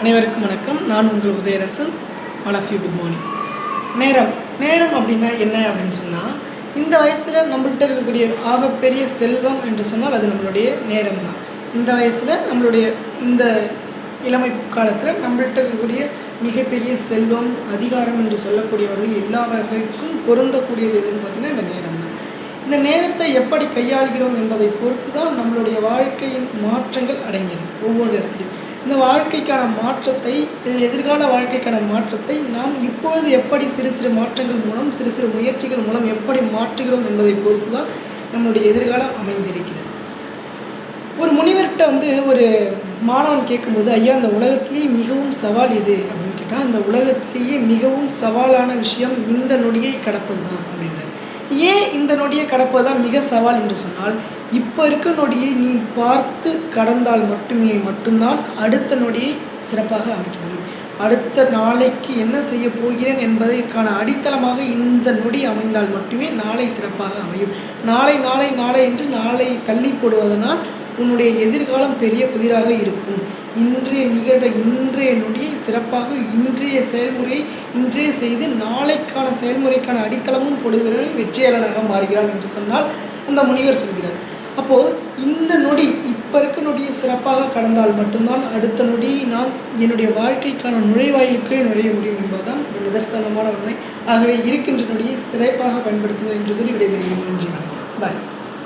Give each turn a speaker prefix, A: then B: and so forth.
A: அனைவருக்கும் வணக்கம். நான் உங்கள் Udayarasan. All of you good morning. நேரம் அப்படின்னா என்ன அப்படின்னு சொன்னால், இந்த வயசில் நம்மள்கிட்ட இருக்கக்கூடிய ஆகப்பெரிய செல்வம் என்று சொன்னால் அது நம்மளுடைய நேரம் தான். இந்த வயசில் நம்மளுடைய இந்த இளமை காலத்தில் நம்மள்கிட்ட இருக்கக்கூடிய மிகப்பெரிய செல்வம், அதிகாரம் என்று சொல்லக்கூடிய வகையில் எல்லா வகைக்கும் பொருந்தக்கூடியது எதுன்னு பார்த்திங்கன்னா இந்த நேரம் தான். இந்த நேரத்தை எப்படி கையாளுகிறோம் என்பதை பொறுத்து தான் நம்மளுடைய வாழ்க்கையின் மாற்றங்கள் அடங்கியிருக்கு. ஒவ்வொரு இடத்துலையும் இந்த வாழ்க்கைக்கான மாற்றத்தை, எதிர்கால வாழ்க்கைக்கான மாற்றத்தை நாம் இப்பொழுது எப்படி சிறு சிறு மாற்றங்கள் மூலம், சிறு சிறு முயற்சிகள் மூலம் எப்படி மாற்றுகிறோம் என்பதை பொறுத்து தான் நம்மளுடைய எதிர்காலம் அமைந்திருக்கிறது. ஒரு முனிவர்கிட்ட ஒரு மாணவன் கேட்கும்போது, ஐயா இந்த உலகத்திலேயே மிகவும் சவால் எது அப்படின்னு கேட்டால், இந்த உலகத்திலேயே மிகவும் சவாலான விஷயம் இந்த நொடியை கடப்பது தான் அப்படின்றார். ஏன் இந்த நொடியை கடப்பது தான் மிக சவால் என்று சொன்னால், இப்போ இருக்க நொடியை நீ பார்த்து கடந்தால் மட்டும்தான் அடுத்த நொடியை சிறப்பாக அமைக்க முடியும். அடுத்த நாளைக்கு என்ன செய்ய போகிறேன் என்பதற்கான அடித்தளமாக இந்த நொடி அமைந்தால் மட்டுமே நாளை சிறப்பாக அமையும். நாளை என்று நாளை தள்ளி போடுவதனால் உன்னுடைய எதிர்காலம் பெரிய புதிராக இருக்கும். இன்றைய நொடியை சிறப்பாக, இன்றைய செயல்முறையை இன்றே செய்து நாளைக்கான செயல்முறைக்கான அடித்தளமும் போடுகிறவன் வெற்றியாளனாக மாறுகிறான் என்று சொன்னால் அந்த முனிவர் சொல்கிறார். அப்போது இந்த நொடி, இப்போ இருக்க நொடியை சிறப்பாக கடந்தால் மட்டும்தான் அடுத்த நொடியை நான் என்னுடைய வாழ்க்கைக்கான நுழைவாயிலுக்கே நுழைய முடியும் என்பதுதான் ஒரு நிதர்சனமான உண்மை. ஆகவே இருக்கின்ற நொடியை சிறப்பாக பயன்படுத்துங்கள் என்று கூறி விடைபெறுகிறேன். நன்றி, வணக்கம். பாய்.